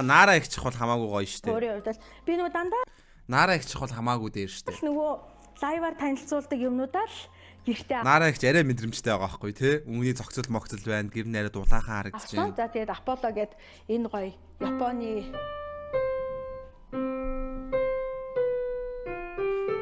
Наара их чих бол хамаагүй гоё штэ. Өөрийн хувьд би нөгөө дандаа Наара их чих бол хамаагүй дээр штэ. нөгөө лайваар танилцуулдаг юмнуудаа л гэртээ Наара их арай мэдрэмжтэй байгаа байхгүй тий. Үнгийн зохицол мохцол байна. Гэр нь арай дулаахан харагдаж байна. За тэгээд Apollo гээд энэ гоё Японы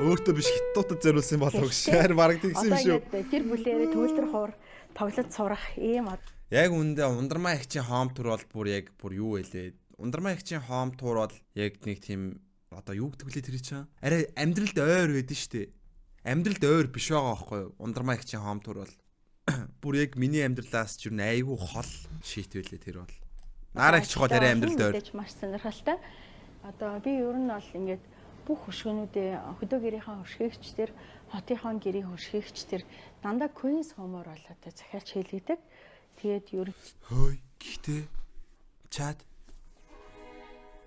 Өөртөө биш хятадуудад зориулсан болов гэж шаар бараг тэгсэн юм шүү. Одоо гэр бүлээрээ төвлөр хуур тоглож сурах ийм Яг үндэ ундрмаа ихчийн хоом тур бол бүр юу вэ? Ундрмаа ихчийн хоом тур бол яг нэг тийм одоо юу гэдэг лээ тэр чинь. Арай амьдралд ойр байдэн штэ. Амьдралд ойр биш байгаа байхгүй юу? Ундрмаа ихчийн хоом тур бол бүр яг миний амьдралаас ч юу айгүй хол шийт байлээ тэр бол. Наара ихч гол арай амьдралд ойр. Маш сонирхолтой. Одоо би ер нь бол ингээд бүх хөшгөнүүдээ хөдөө гэрийнхаа хөшгөөгчдэр, хотынхаа гэрийн хөшгөөгчдэр дандаа Queen's Home-оор болоод захиалж хийлгдэг. Тэгээд ер хөөе гэхдээ чад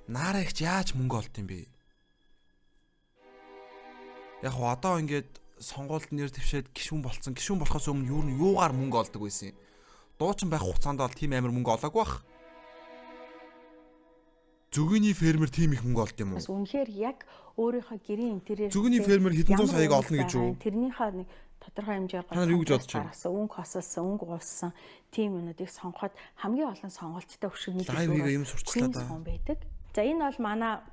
Наара ихч яаж мөнгө олд юм бэ? Яг одоо ингээд сонгуульд нэр твшээд гишүүн болцсон. Гишүүн болохоос өмнө юу нь юугаар мөнгө олдог байсан юм? Дуучин байх хугацаанд бол тийм амар мөнгө олоогүй бах. Зүгэний фермер тийм их мөнгө олд юм уу? бас үнэхээр яг өөрийнхөө гэрийн интерьер Зүгэний фермер хэдэн зуун саяг олно гэж юу? Тэрнийхээ нэг тодорхой хэмжээр Та нар юу гэж бодож байна? Өнгө хосолсон, өнгө уулсан тийм юмнуудыг сонгоход хамгийн олон сонголттой хөшгөний лайвыг юм сурчлаа да. байдаг. За энэ бол манай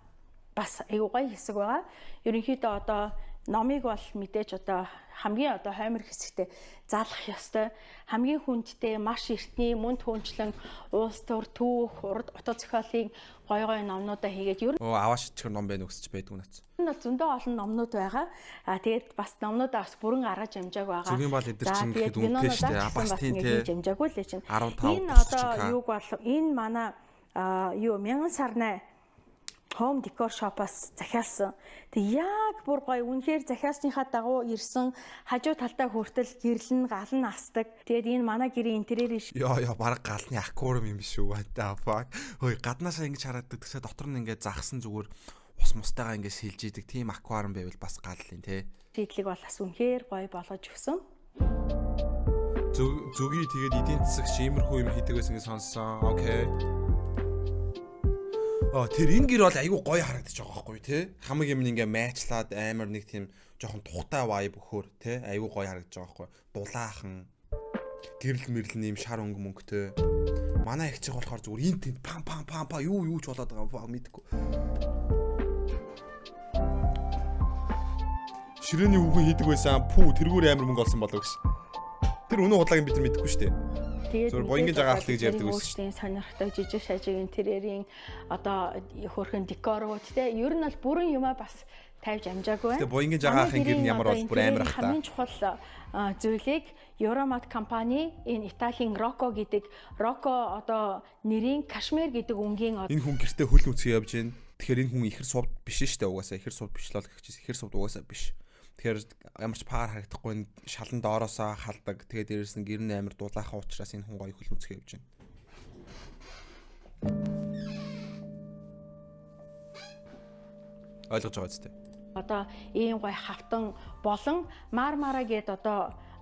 бас аюу гай хэсэг байгаа. Ерөнхийдөө одоо номыг бол мэдээж одоо хамгийн одоо хоймор хэсэгтээ заалах ёстой. Хамгийн хүндтэй маш эртний мөнд хүнчлэн уус төр түүх урд отоо зохиолын гой номнуудаа хийгээд ер нь авааш чихэр ном байна өсч байдаг нац. энэ бол зөндөө олон номнууд байгаа. Тэгээд бас номнуудаа бас бүрэн гаргаж амжааг байгаа. Зүгийн бол эдэр чинь гэхэд үнэтэй шүү дээ. Бас тийм те. Амжаагүй л чинь. 15 Энэ одоо юуг бол энэ манай юу 1000 сарны Home Decor Shop-аас захиалсан. Тэг яг бүр гоё үнэхээр захиалсныхаа дагуу ирсэн хажуу талдаа хүртэл гэрлэн гал нь асдаг. Тэгээд энэ манай гэрийн интерьерийн Яа бараг галны аквариум юм биш үү? What the fuck. Хөөе гаднаасаа ингэж хараад тэгсээ дотор нь ингээд загсан зүгээр ус мустайгаа ингээд сэлж идэг тийм аквариум байвал бас галлын те. шийдлийг бол бас үнэхээр гоё болгож өгсөн. Зүгий тэгээд эдийн засаг шимэрхүү юм хийдэг байсан гэж сонссон. Окей. Тэр энэ гэр бол айгүй гоё харагдаж байгаа байхгүй тий. Хамаг юм ингээ майчлаад амар нэг тийм жоохон тухтай vibe өгөхөр тий. Айгүй гоё харагдаж байгаа байхгүй. Дулаахан гэрэл мэрлэн юм шар өнгө мөнгөтэй. Манай их чих болохоор зүгээр энэ тэнд пам юу ч болоод байгаа мэдгүй. Ширээний хүүхэн хийдэг байсан. Тэргүүр амар мөнгө олсон болов гэж. Тэр өнөө худлагын бид нар мэдгүй шүү дээ. Тэгээд боингийн жагаалт гэж ярьдаг байсан. Өөрсдийн сонирхтой жижиг шажиг интерьерийн одоо хөрхэн декорууд те ер нь бол бүрэн юмаа бас тавьж амжаагүй байна. Тэгээд боингийн жагаахын гэр нь ямар бол бүр амар ах та. Хамгийн чухал зүйлийг Euromat компани энэ Италийн Rocco гэдэг Rocco одоо нэрийн Кашмир гэдэг өнгийн энэ хүн гэртээ хөл нүцгий явж байна. Тэгэхээр энэ хүн ихэр сувд биш шүү дээ угаасаа ихэр сувд биш л гэхчээс ихэр сувд угаасаа биш. Тэгэхээр ямар ч паар харагдахгүй шалан доороосоо халдаг. Тэгээд дээрэс нь гэр нь амар дулаахан учраас энэ хүн гоё хөл нүцгий явж байна. Ойлгож байгаа зү? Одоо ийм гоё хавтан болон Мармара гээд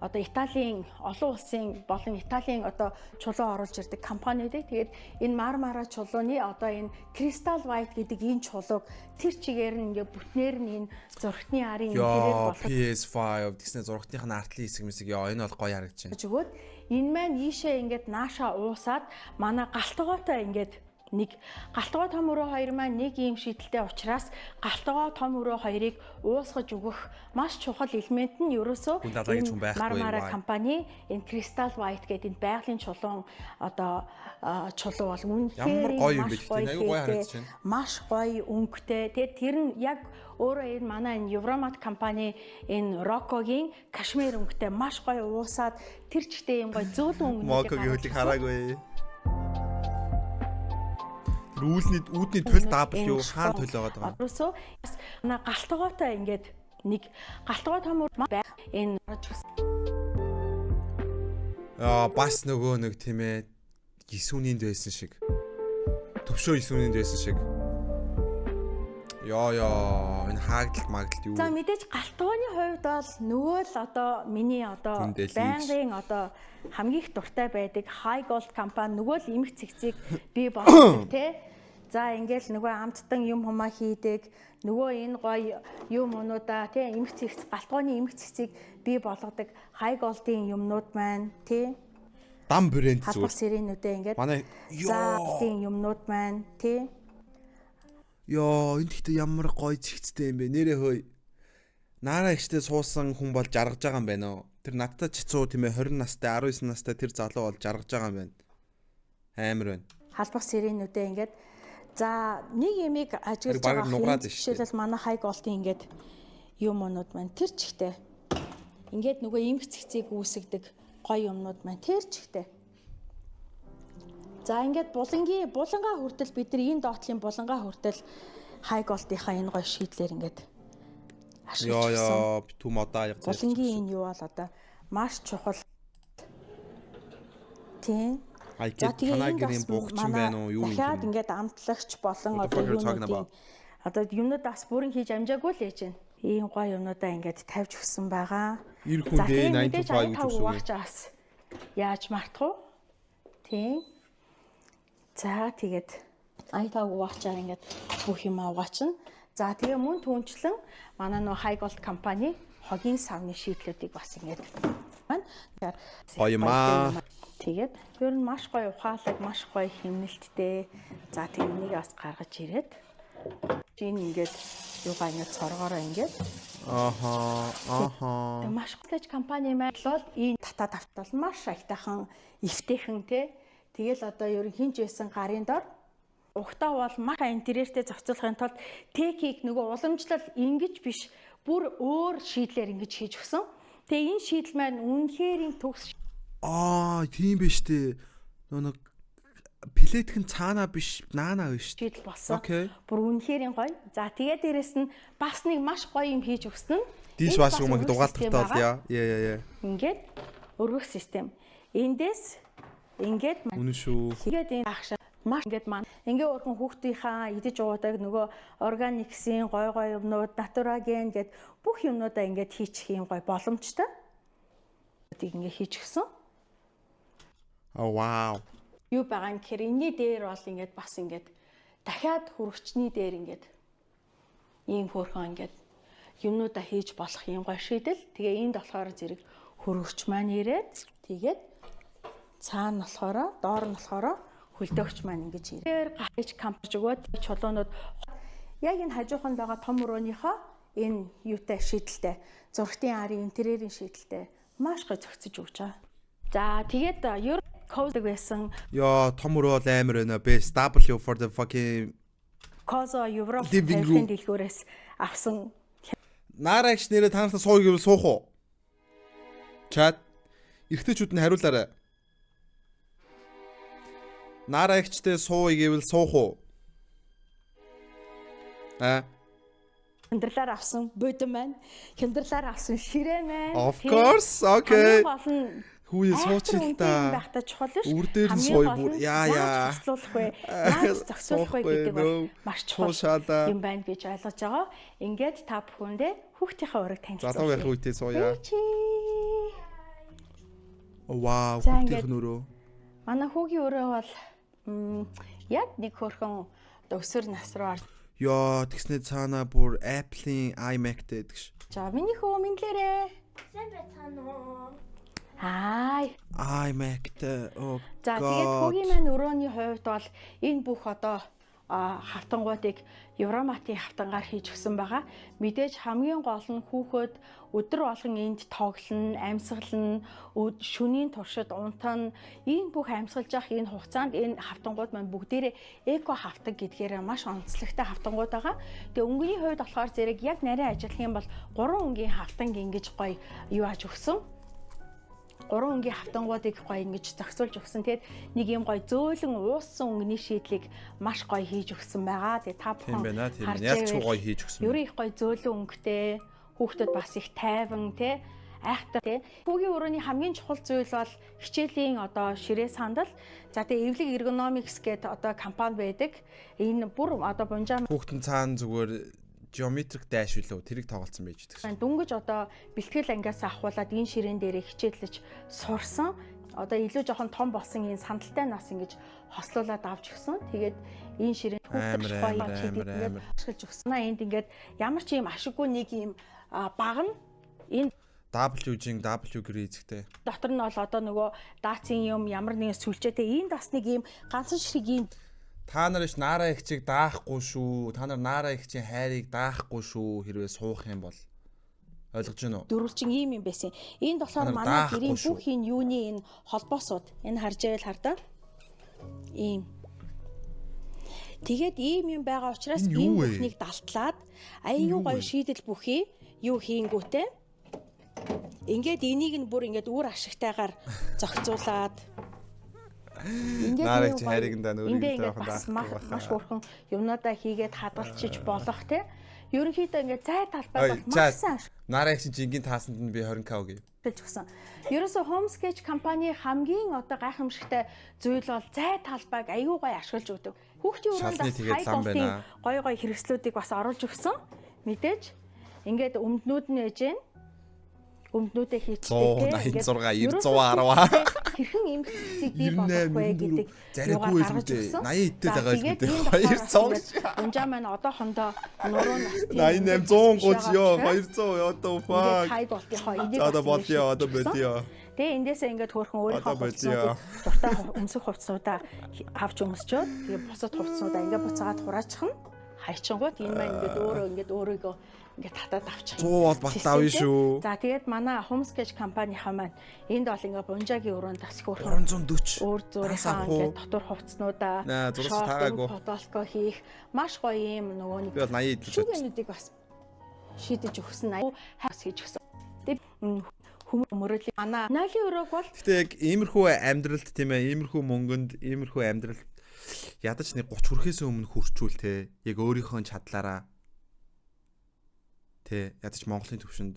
одоо Италийн олон улсын болон Италийн одоо чулуу оруулж ирдэг компаниуд. Тэгээд энэ Мармара чулууны одоо энэ Crystal White гэдэг энэ чулууг тэр чигээр нь ингээ бүтнээр нь энэ зургатны арын интерьер болгох. PS5 гэсэн зургатных нь артлын хэсэг мэсэг энэ бол гоё харагдаж байна. Жигүүд энэ маань ийшээ ингээд нааша уусаад манай галтгоотой ингээд нэг галтгоо том өрөө хоёр маань нэг ийм шийдэлтэй учраас галтгоо том өрөө хоёрыг уусгаж өгөх маш чухал элемент нь ерөөсөө Мармара компани энэ Crystal White гэдэг энэ байгалийн чулуун одоо чулуу бол үнэхээр маш гоё өнгөтэй. Тэгээд тэр нь яг өөрөө энэ манай энэ Euromat компани энэ Rocco-гийн Кашмир өнгөтэй маш гоё уусаад тэр чигтээ юм гоё зөөлөн өнгөтэй хараагүй. Үүдний төл даабл юу хаан төл байгаа даа. Ерөөсөө галтгоотой ингээд нэг галтгоо том энэ бас нөгөө нэг тийм ээ гисүүнинд байсан шиг. Төвшөө гисүүнинд байсан шиг. Яа энэ хаагдалт магадaltaд юу. За мэдээж галтгооны хувьд бол нөгөө л одоо миний одоо байнгын одоо хамгийн их дуртай байдаг High Gold компани нөгөө л эмх цэгцийг бий болгодог тий. За ингээл нөгөө амттан юм хумаа хийдэг. Нөгөө энэ гоё юм өнүүдаа тий эмх цэгц галтгооны эмх цэгцийг бий болгодог high gold-ийн юмнууд маань тий Дам брэнд халбар зүгээр. сэрэнүүдээ ингээд Манай заалтын юмнууд маань тий ёо энэ ихтэй ямар гоё цэгцтэй юм бэ. Нэрээ хөөе. Наара ихтэй суусан хүн бол жаргаж байгаа юм байна уу? Тэр надтай чицүү тийм ээ 20 настай 19 настай тэр залуу бол жаргаж байгаа юм байна. Амар байна. халбар сэрэнүүдээ ингээд за нэг ямиг ажиглаж Тэр баг нугаад байгаа байна шүү дээ. жишээлбэл манай high gold-ийн ингээд юм өнүүд маань тэр чигтээ ингээд нөгөө эмх цэгцийг үүсгдэг гоё юмнууд маань тэр чигтээ. За ингээд булангаа хүртэл бид нар энэ доотлын булангаа хүртэл high gold-ийнхаа энэ гоё шийдлэр ингээд ашиглаж гисэн. Ёо түм одоо яг Булангийн энэ юу бол одоо маш чухал. Тийм. I get танаагийн буугчин байна уу юу юм. Дахиад ингээд амтлагч болон What the одоо fuck are you talking юмнуудын about? одоо юмнууд бас бүрэн хийж амжаагүй л ээж байна. Ийм гоё юмнуудаа ингээд тавьж өгсөн байгаа. Ир хүн дээ 9 to 5 гэж үгүй. Угаагчаас яаж мартах вэ? Тийм. За тэгээд айтаг угаачаар ингээд бүх юм угаачна. За тэгээ мөн түнчлэн манай нөө high gold компани хогийн савны шийдлүүдийг бас ингээд байна. Гоё маа. Тэгээд ер нь маш гоё ухаалаг, маш гоё хэмнэлттэй. За тэг энийг бас гаргаж ирээд энэ ингээд юугаа ингээд цоргоороо ингээд Аха. маш гоёч компани маань бол энэ татаа тавтал маш айтайхан эвтэйхэн те. Тэгэл одоо ер нь хинж байсан гарын дор ухтаа бол маш интерьертэй зохицуулахын тулд техник нөгөө уламжлал ингэж биш бүр өөр шийдлэр ингэж хийж өгсөн. Тэгээ энэ шийдэл маань үнэхээр төгс Тийм биш үү. Нэг плетхэн цаанаа биш, наанаа биш. шийдэл болсон. Окей. Бүр үнэхээр гоё. За тэгээ дээрэс нь бас нэг маш гоё юм хийж өгсөн нь. Диш энэ бас юм өргөх дугаалтартай систем бол байгаа. яа. Ингээд өргөх систем. Эндээс ингээд Үнэн шүү. тэгээд энэ ахшаа маш ингээд маань ингээ өөрхөн хүүхдийнхаа идэж уудаг нөгөө органиксын гой юмнууд натураген гэд бүх юмнуудаа ингээд хийчих юм гой боломжтой. Тийг ингээ хийж гисэн. Вау. Юу байгаа юм гэхээр энэний дээр бол ингээд бас ингээд дахиад хөрөгчний дээр ингээд ийм хөөрхөн ингээд юмнуудаа хийж болох юм гой шийдэл. Тэгээ энд болохоор зэрэг хөрөгч маань ирээд тэгээд цаана болохоор доор нь болохоор хөлдөөгч маань ингэж ирээр гахиж кампж өгөөд чулуунууд яг энэ хажууханд байгаа том өрөөнийхөө энэ юутай шийдэлтэй зургтын арын интерьерийн шийдэлтэй маш гой зохицож өгч байгаа. За тэгээд ер коудаг байсан Яа, том өрөө бол амар байна. Best W for the fucking Козо Европ Living room. тавилтын дэлгүүрээс авсан. Наарагч нэрээ танаас сууй гэвэл суух уу? Чат эргэжүүд нь хариулаарай. Наарагчтай сууй гэвэл суух уу? Хямдралаар авсан будин маань, хямдралаар авсан ширээ маань. Of course. Okay. Хамгийн гол нь Хүүе сууч л та. байхдаа чухал биш. Үр дээр нь сууй бүр. Яа. Зогсоолох вэ? Яаж зогсоолох вэ гэдэг бол маш чухал Шаалаа. юм байна гэж ойлгож байгаа. Ингээд та бүхэндээ хүүхдийнхээ ураг танилцуулъя. Залуу байх үедээ сууя. Вау, За, хүүхдийн ингээд. өрөө. Манай хүүгийн өрөө бол яг нэг хөрхөн өсвөр нас руу орж Яа, тэгснэ цаана бүр Apple-ийн iMac-тэй гэж. байгаа. Миний хөө минлээрээ. Сайн байцгаана уу? Ай. iMac-тэй. Oh. За тэгээд хүүгийн маань өрөөний хувьд бол энэ бүх одоо хавтангуудыг Евроматын хавтангаар хийж өгсөн байгаа. Мэдээж хамгийн гол нь хүүхэд өдөр болгон энд тоглоно, амьсгална, шөнийн туршид унтана. Энэ бүх амьсгалж явах энэ хугацаанд энэ хавтангууд маань бүгдээрээ эко хавтаг гэдгээр маш онцлогтой хавтангууд байгаа. Тэгээ өнгөний хувьд болохоор зэрэг яг нарийн ажиллах юм бол 3 өнгийн хавтанг ингэж гоё юу аж өгсөн. 3 өнгийн хавтангуудыг гоё ингэж зохицуулж өгсөн. Тэгэд нэг юм гоё зөөлөн ууссан өнгөний шийдлийг маш гоё хийж өгсөн байгаа. Тэгээ та Тийм бүхэн байна, тийм харж байна. Ялч байвал гоё хийж өгсөн. Ерөн их гоё зөөлөн өнгөтэй, хүүхдүүд бас их тайван тий айхтар тий. Хүүгийн өрөөний хамгийн чухал зүйл бол хичээлийн одоо ширээ сандал. За тэгээ эвлэг эргономикс гэдэг одоо компани байдаг. Энэ бүр одоо бунжаа Хүүхдэн цаана зүгээр geometric dash үлээ тэрийг тоглолцсон байж гэдэг. дөнгөж одоо бэлтгэл ангиас ахуулаад энэ ширээн дээр хичээлж сурсан одоо илүү жоохон том болсон энэ сандалтай нас ингэж хослуулаад авч өгсөн. Тэгээд энэ ширээ хүүхдэж гоё чийдгээд ашиглаж өгсөн. Энд ингээд ямар ч юм ашиггүй нэг юм баг нь энэ W-жин W гэрээ эзэгтэй. дотор нь бол одоо нөгөө даацын юм ямар нэгэн сүлжээтэй энд бас нэг юм ганцхан ширхэг юм. Та нар иш Нара ихчийг даахгүй шүү. Та нар Нара ихчийн хайрыг даахгүй шүү. Хэрвээ суух юм бол ойлгож байна уу? Дөрвөлжин ийм юм байсан. Энд болохоор манай гэрийн бүх энэ юуны энэ холбоосууд энэ харж байвал хардаа. Ийм. Тэгээд ийм юм байгаа учраас энэ бүхнийг далтлаад аюу гоё шийдэл бүхий юу хийнгүүтэй. Ингээд энийг нь бүр ингээд үр ашигтайгаар зохицуулаад Нарыг хайрыгнда нүрийг бас маш хөрхөн юмнуудаа хийгээд хадгалчих болох те. Ерөнхийдөө ингээд зай талбай бол маш сайн. Нарыг чинь жингийн таасанд нь би 20k өгье. гэж өгсөн. Ерөөсө Homesketch компани хамгийн одоо гайхамшигтай зүйл бол зай талбайг аюу гой ашиглаж өгдөг. Хүүхдийн өрөөнд гой гой хэрэгслүүдийг бас оруулж өгсөн. Мэдээж ингээд өмднүүд нь ээж гэн өмднүүдээ хийчихдэг. 186 910 хэрхэн эмгцийг бий болгох вэ гэдэг зариггүй байсан. 80 итэл байгаа юм дээ. 200. Унжаа маань одоохондоо нуруу нас 88 130 ёо 200 одоо fuck. Хайд болтынхоо энийг одоо болтё одоо болтё. Тэгээ эндээсээ ингээд хөөрхөн өөрийнхөө хувцсуудыг дуртай өмсөх хувцсуудаа авч өмсчөөд тэгээ бусад хувцсуудаа ингээд буцаагаад хураачих нь хайчингууд энэ маань ингээд өөрийгөө ингээд татаад авчих. 100 бол батлаа авъя шүү. За тэгээд манай Homesketch компанийнхаа маань энд бол ингээд бунжаагийн өрөөнд бас хөөрхөн 340 өөр зургийнхаа ингээд дотор хувцснуудаа фотолко хийх маш гоё юм нөгөө нэг 80 шүүгэнүүдийг бас шийдэж өгсөн. Хас хийж өгсөн. Тэгээд хүмүүрэл манай нойлын өрөөг бол гэтээ яг иймэрхүү амьдралд тийм ээ иймэрхүү мөнгөнд иймэрхүү амьдралд ядаж нэг 30 хүрэхээс өмнө хүрчүүл те яг өөрийнхөө чадлаараа те ядаж Монголын төвшөнд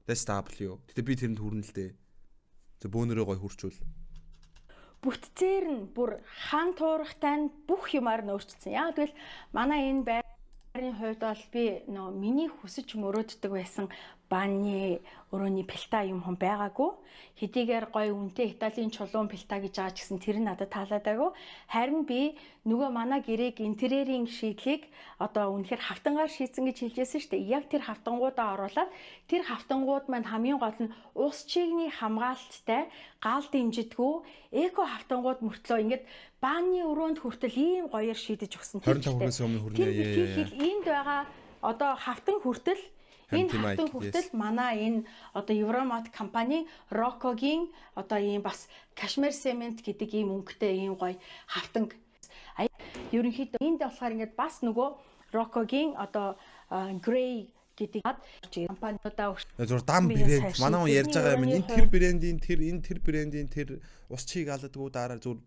SW гэтээ би тэрэнд хүрнэ л дээ зөв бөөнөрөө гой хүрчүүл бүтцээр нь бүр хан туурахтай нь бүх юмар нь өөрчлөсөн. Яг тэгвэл манай энэ байрны хувьд бол би нөө миний хүсэж мөрөөддөг байсан бааны өрөөний пилта юм хүн байгаагүй. Хэдийгээр гоё үнэтэй Италийн чулуун пилта гэж байгаа ч гэсэн тэр нь надад таалаад байгаагүй. Харин би нөгөө манай гэрээг интерьерийн шийдлийг одоо үнэхээр хавтангаар шийдсэн гэж хэлжсэн шүү дээ. Яг тэр хавтангуудаа оруулаад тэр хавтангууд маань хамгийн гол нь ус чигний хамгаалттай гал дэмжидэггүй эко хавтангууд мөртлөө ингээд бааны өрөөнд хүртэл ийм гоёор шийдэж өгсөн. 25 хүнээс өмнө хүрнэ. Энд байгаа одоо хавтан хүртэл энэ хавтан хүртэл манай энэ одоо Евромат компани Rocco-гийн одоо ийм бас Кашмир цемент гэдэг ийм өнгөтэй ийм гоё хавтанг. Ерөнхийдөө энд болохоор ингээд бас нөгөө Rocco-гийн одоо Grey гэдэг компаниудаа зур дам брэнд манай хүн ярьж байгаа юм энэ тэр брэндийн тэр брэндийн тэр ус чиг алддаггүй дараа зур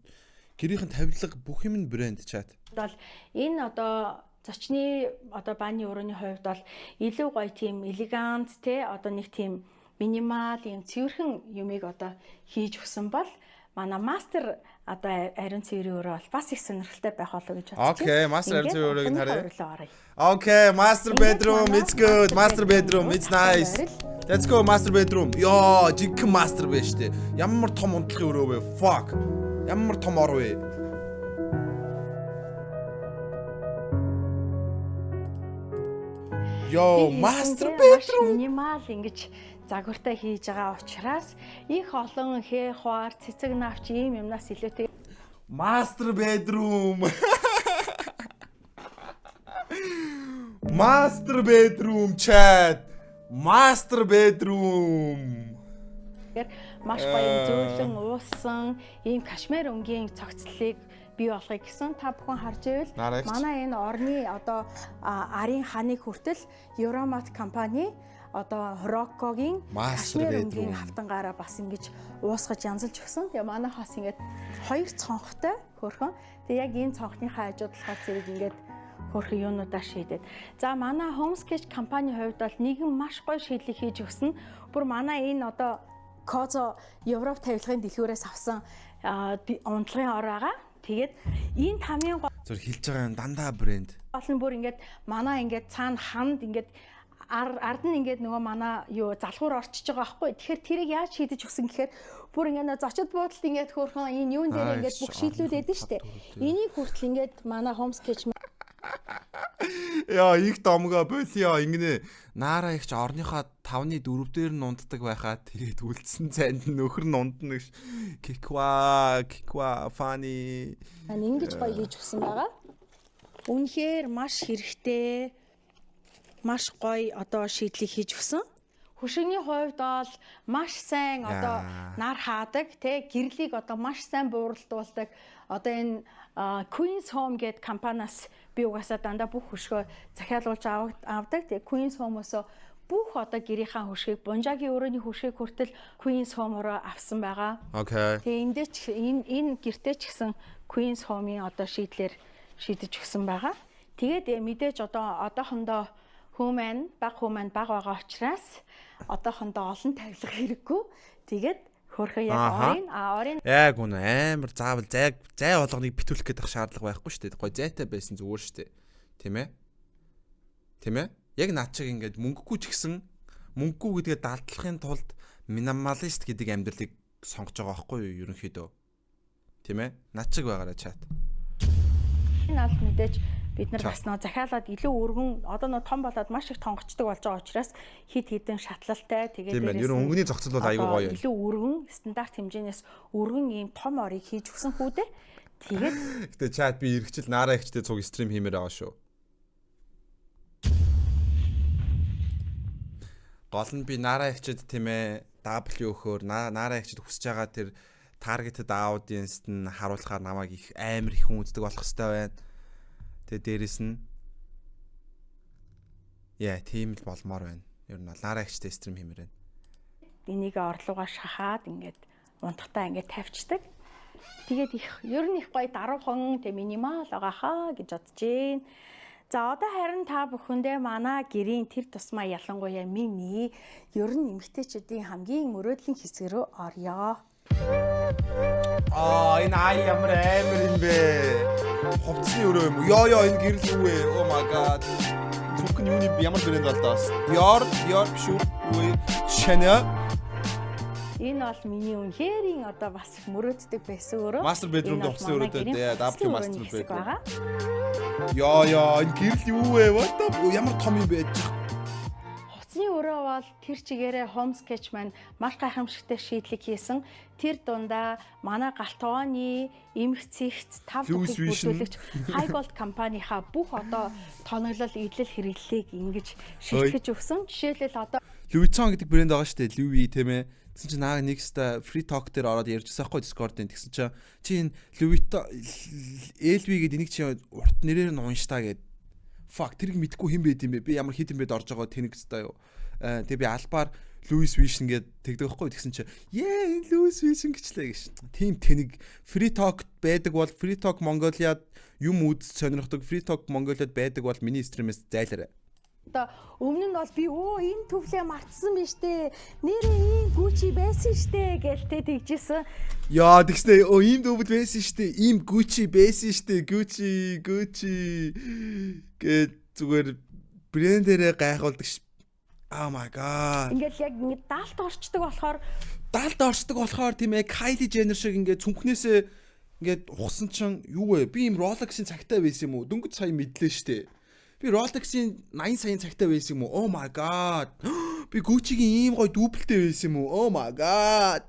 гэрийнхэн тавилга бүх юм нь брэнд чат. Бол энэ одоо зочны одоо бааны өрөөний хувьд бол илүү гоё тийм элегант те одоо нэг тийм минимал юм цэвэрхэн юмыг одоо хийж өгсөн бол манай мастер одоо ариун цэврийн өрөө бол бас их сонирхолтой байх болов гэж бодож байна. Окей, мастер ариун цэврийн өрөөг нь харъя. Окей, master bedroom, it's good. Master bedroom, it's nice. Let's go master bedroom. Ёо, жиг master биш те. Ямар том унтлахын өрөө вэ? Fuck. Ямар том ор вэ? Yo, master bedroom минимал ингэж загвартай хийж байгаа учраас их олон хээ хуар цэцэг навч ийм юмнаас илүүтэй master bedroom. Master bedroom chat. Master bedroom. Маш гоё зөөлөн уусан ийм кашмир өнгийн цогцлыг бий болгоё гэсэн та бүхэн харж байвал манай энэ орны одоо арын ханыг хүртэл Евромат компани одоо Rocco-гийн кашмир өнгийн хавтангаараа бас ингэж уусгаж янзалж өгсөн. Тэгээ манай хас ингэж хоёр цонхтой хөрхөн. Тэгээ яг энэ цонхныхаа ажиглахаар зэрэг ингэж хөрхөн юунуудаа шийдээд. За манай Homesketch компани хувьд бол нэгэн маш гоё шийдлийг хийж өгсөн. Бүр манай энэ одоо Kozo Европ тавилгын дэлгүүрээс авсан унтлагын ор байгаа. Тэгээд энэ хамгийн зөв хэлж байгаа юм дандаа брэнд. Олон бүр ингээд манай ингээд цаана ханд ингээд ард нь ингээд нөгөө манай юу залхуур орчиж байгаа байхгүй. Тэгэхээр тэрийг яаж шийдэж өгсөн гэхээр бүр ингээд зочид буудалд ингээд хөөрхөн энэ юун дээр ингээд бүх шийдлүүд өгдөн штэ. Энийг хүртэл ингээд манай home sketch Яа, их домгоо болио ингэнэ. Наара ихч орныхоо 5-ны 4 дээр нь унддаг байхаа тэгээд үлдсэн цайнд нөхөр нь ундна гэж киква фани ингэж гоё хийж өгсөн байгаа. Үнэхээр маш хэрэгтэй. Маш гоё одоо шийдлийг хийж өгсөн. Хөшигний хувьд бол маш сайн одоо нар хаадаг тий гэрлийг одоо маш сайн бууралдуулдаг. Одоо энэ Queen's Home гэдэг компаниас би угаасаа дандаа бүх хөшгөө захиалуулж авдаг. Тэгээ Queen's Home-оос бүх одоо гэрийнхаа хөшгийг Бунжагийн өрөөний хөшгийг хүртэл Queen's Home-ороо авсан байгаа. Окей. Тэгээ эндээ ч энэ гэртээ ч гэсэн Queen's Home-ийн одоо шийдлэр шийдэж өгсөн байгаа. Тэгээд мэдээж одоохондоо баг хүмүүс байгаа учраас одоохондоо олон тавилга хэрэггүй. Тэгээд хөрхөө яг орын яг үнэ амар заавал зай болгоныг битүүлэх гэдэг шаардлага байхгүй шүү дээ. Гой зайтай байсан зүгээр шүү дээ. Тийм ээ? Яг над шиг ингээд мөнгөгүй ч гэсэн мөнгөгүй гэдгээ далдлахын тулд минималист гэдэг амьдралыг сонгож байгаа байхгүй юу ерөнхийдөө. Тийм ээ? Над шиг байгаарай чат. Энэ аль мэдээж бид нар бас нөө захиалаад илүү өргөн одоо нөө том болоод маш их тонгочдөг болж байгаа учраас хид хідэн шатлалтай тэгээд дээрээс нь өнгөний зохицол бол айгүй гоё. Илүү өргөн стандарт хэмжээнээс өргөн ийм том орыг хийж өгсөн хүү дээ. Тэгээд гэтээ чат би эргэжил Наара ихтэй цуг стрим хиймээр байгаа шүү. Гол нь би Наара ихчэд тийм ээ W өгөхөөр Наара ихчэд хүсэж байгаа тэр targeted audience-д нь харуулахаар намайг их амар их хүн үздэг болох хэвээр байна. Тэгээ дээрэс нь тийм л болмоор байна. Ер нь Наара ихтэй стрим хиймээр байна. Энийг орлогоо шахаад ингээд унтахтаа ингээд тавьчихдаг. Тэгээд ер нь их гоё даруухан минимал байгаа хаа гэж бодож байна. За одоо харин та бүхэндээ манай гэрийн тэр тусмаа ялангуяа миний ер нь эмэгтэйчүүдийн хамгийн мөрөөдлийн хэсэг рүү орё. Энэ ямар амар юм бэ? Хувцсны өрөө юм уу? Ёо энэ гэрэл юу вэ? Oh my god. Зүрх нь юуны ямар брэнд болдоос? Dior биш үү? Chanel. Энэ бол миний үнэхэрийн одоо бас мөрөөддөг байсан өрөө. Master bedroom-д хувцсны өрөөтэй W master bedroom. Ёо энэ гэрэл юу вэ? What the ямар том юм бэ? Хувцсны өрөө бол тэр чигээрээ home sketch маань маш гайхамшигтай шийдлийг хийсэн. Тэр дундаа манай галтгооны эмгцэгц 5 бүхийг бүрдүүлэгч High Gold компанийнхаа бүх одоо тоноглол идэл хэрэглэлийг ингэж шилтгэж өгсөн. Жишээлбэл одоо Louis Vuitton гэдэг брэнд байгаа шүү дээ. Louis тийм ээ. Тэгсэн чинь наа нэгста free talk дээр ороод ярьжсэн байхгүй Discord-ын. Тэгсэн чинь чи энэ Louis Vuitton LV гэдэг энийг чи урт нэрээр нь унштаа гэд. Fuck тэрийг мэдгүй хэн байд юм бэ? Би ямар хит юм бэ дорж байгаа тэнэг зөстэй юу. Тэгээ би албаар Louis Vuitton гээд тэгдэг байхгүй тэгсэн чинь энэ Louis Vuitton гэчлээ гэж. Тийм тэнэг free talk байдаг бол free talk Mongolia юм үз сонирхдаг free talk Mongolia байдаг бол миний стримээс зайлаарай. Одоо өмнө нь бол би энэ төвлөө мартсан биз дээ. Нэрээ ийм Gucci байсан штэ гэлтэй тэгжсэн. Яа тэгснэ ийм дөвд байсан штэ. Ийм Gucci байсан штэ. Gucci гэд зүгээр брэндэрээ гайхуулдаг ш. Oh my god. Ингээл яг ингэ даалт орчдөг болохоор тийм ээ Kylie Jenner шиг ингээд цүнхнээсээ ингээд ухсан чинь юу вэ? Би ийм Rolex-ийн цагтай байсан юм уу? Дөнгөж сая мэдлээ штэ. Би Rolex-ийн 80 саяын цагтай байсан юм уу? Oh my god. Би Gucci-гийн ийм гоё дүүплтэй байсан юм уу? Oh my god.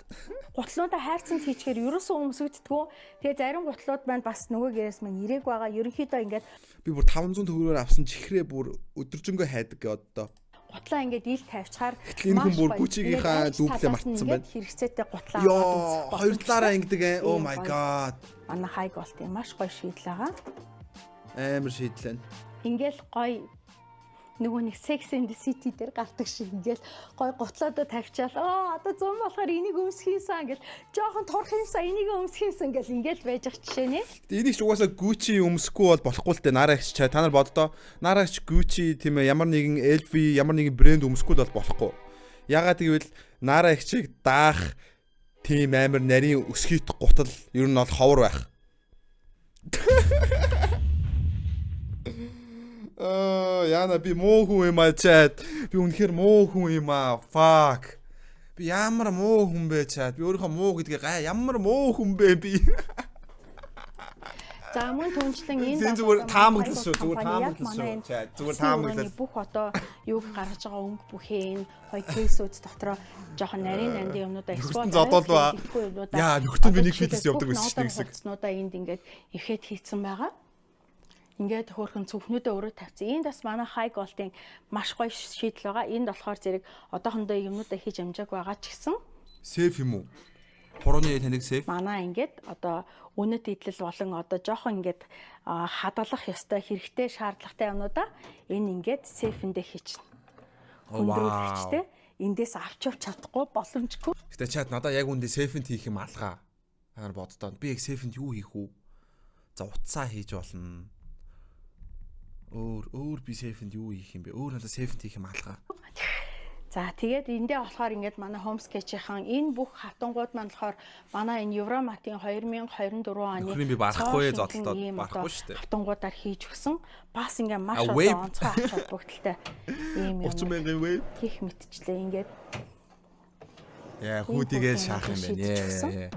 Гутлуудаа хайрцагт хийчихээр ерөөсөө өмсөгддгөө. Тэгээ зарим гутлууд маань бас нөгөө гэрээс маань ирээг байгаа. Ерөнхийдөө ингээд би бүр 500 төгрөгөөр авсан чихрээ бүр өдөржингөө хайдаг гэ одоо. Гутлаа ингээд ил тавьчихаар энэ хүн бүр Gucci-гийнхаа дүүплээ мартсан байна. Хэрэгцээтэй гутлаа аваад хоёр талаараа ингэдэг. Oh my god. Манай High Gold-ийн маш гоё шийдэл байгаа. Амар шийдлээ. Ингээл гоё нөгөө нэг Sex and the City дээр гардаг шиг ингээл гоё гутлаадаа тавьчаал. Одоо 100 болохоор энийг өмсөх юмсан гэл жоохон турх юмсан энийг өмсөх юмсан гэл ингээл байж ах жишээ нэ. Энийг ч угаасаа Gucci өмсөхгүй бол болохгүй л дээ. Нараа ихч та нар боддоо. Нараа ихч Gucci тийм ээ ямар нэгэн LV ямар нэгэн брэнд өмсөхгүй бол болохгүй. Ягаад гэвэл Нараа ихчийг даах тийм амар нарийн өсгийт гутал ер нь бол ховор байх. Яна би муу хүн юм аа чад. Би үнэхээр муу хүн юм аа. Fuck. Би ямар муу хүн бэ чад. Би өөрийнхөө муу гэдгээ ямар муу хүн бэ би. За мөн түнчлэн энэ зүгээр таамаглал шүү. Зүгээр таамаглал шүү. Зүгээр таамаглал. Бүх одоо юуг гаргаж байгаа өнгө бүхээ энэ хоёр кейсүүд дотроо жоохон нарийн нандин юмнуудаа эсвэл яа нөхдөд би нэг фитнес явдаг байсан чинь хэсэгнүүдаа энд ингээд ихэд хийцэн байгаа. Ингээд хөөрхөн цүнхнүүдээ өөрөө тавьсан. Энд бас манай хай голтын маш гоё шийдэл байгаа. Энд болохоор зэрэг одоохондоо юмнуудаа хийж амжааг байгаа ч гэсэн сейф юм уу? Хурууны таныг сейф. Манай ингээд одоо үнэт идэл болон одоо жоохон ингээд хадгалах ёстой хэрэгтэй шаардлагатай юмнуудаа энэ ингээд сейфэндээ хийчихнэ. Хүндрүүлэгчтэй эндээс авч чадахгүй боломжгүй. Гэтэ чад надаа яг үндэ сейфэнд хийх юм алгаа. Ханаар боддоо. Би яг сейфэнд юу хийх үү? За утсаа хийж болно. Өөр би сейфэнд юу хийх юм бэ? Өөр надаа сейфэнд хийх юм алгаа. За тэгээд эндээ болохоор ингээд манай Home Sketch-ийн энэ бүх хатангууд маань болохоор манай энэ Евроматын 2024 оны би барахгүй зодтолтод барахгүй шүү дээ. Хатангуудаар хийж өгсөн. Бас ингээд маш одоо онцгой ач холбогдолтой ийм юм. 30,000 веб хийх мэтчлээ ингээд. Яа хүүдигээ шаах юм байна.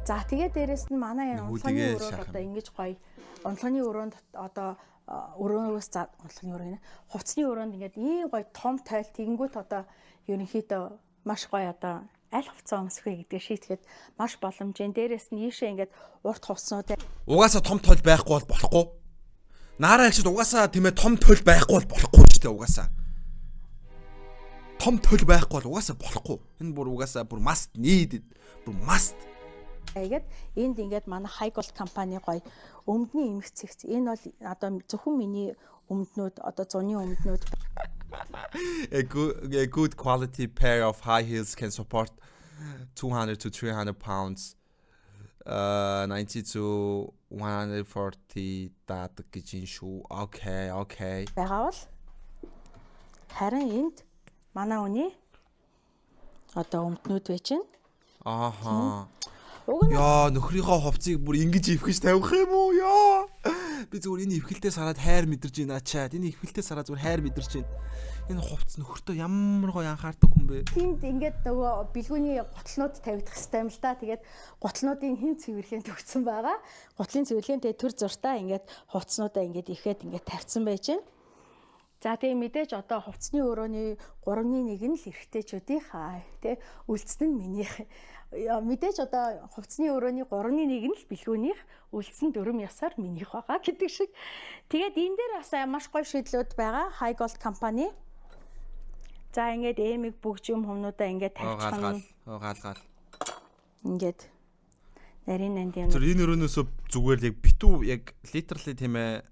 За тэгээд дээрэс нь манай энэ онцлоны өрөөнд одоо ингэж гоё онцлоны өрөөнд одоо өрөөнөөс онцлоны өрөө хувцсны өрөөнд ингээд ийм гоё том тойл тэгэнгүүт одоо ерөнхийдөө маш гоё одоо аль хувцас өмсөхэй гэдгийг шийтгэхэд маш боломжийн. Дээрээс нь ийшээ ингээд урт хувцснууд угаасаа том тойл байхгүй бол болохгүй. Наараа ихшид угаасаа тийм ээ том тойл байхгүй бол болохгүй ч дээ угаасаа. Том тойл байхгүй бол угаасаа болохгүй. Энэ бүр угаасаа бүр must needed. Бүр must. Тэгээд энд ингээд манай Highgold компани гоё өмдний эмх цэгц. Энэ бол одоо зөвхөн миний өмднүүд одоо зуны өмднүүд. A good quality pair of high heels can support 200 to 300 pounds. 90 to 140 даадаг гэж юм шүү. Okay. Байгаа бол харин энд манай үний одоо өмднүүд байж байна. Ааха. Яа нөхрийнхөө хувцсыг бүр ингэж ивхэж тавих юм уу яа. Би зүгээр энэ ивхэлтэй сараад хайр мэдэрж байна ачаад. Энэ ивхэлтэй сараа зүгээр хайр мэдэрж байна. Энэ хувцс нөхөртөө ямар гоё анхаардаг хүн бэ. Тэнд ингээд нөгөө бэлгүүний готлнууд тавигдах хэрэгтэй юм л та. Тэгээд готлнуудын хэн цэвэрлэгэнд төгссөн байгаа. Готлын цэвэрлэгэнд тэр зуртаа ингээд хувцснуудаа ингээд ихэд ингээд тавьсан байж байна. За тэгээ мэдээж одоо хувцсны өрөөний 3-1 нь л эрэгтэйчүүдийн хаа тий үлдсэн нь минийх. Мэдээж одоо хувцсны өрөөний 3-1 нь л бэлгүүнийх, үлдсэн 4 ясаар минийх байгаа гэдэг шиг. Тэгээд энэ дээр бас маш гоё шийдлүүд байгаа. Highgold компани. За ингээд эмиг бүгж юм хүмүүдээ ингээд тавьчихна. Гаалгаал. Ингээд нарийн нандин. Тэр энэ өрөөнөөс зүгээр яг битүү яг literally тийм ээ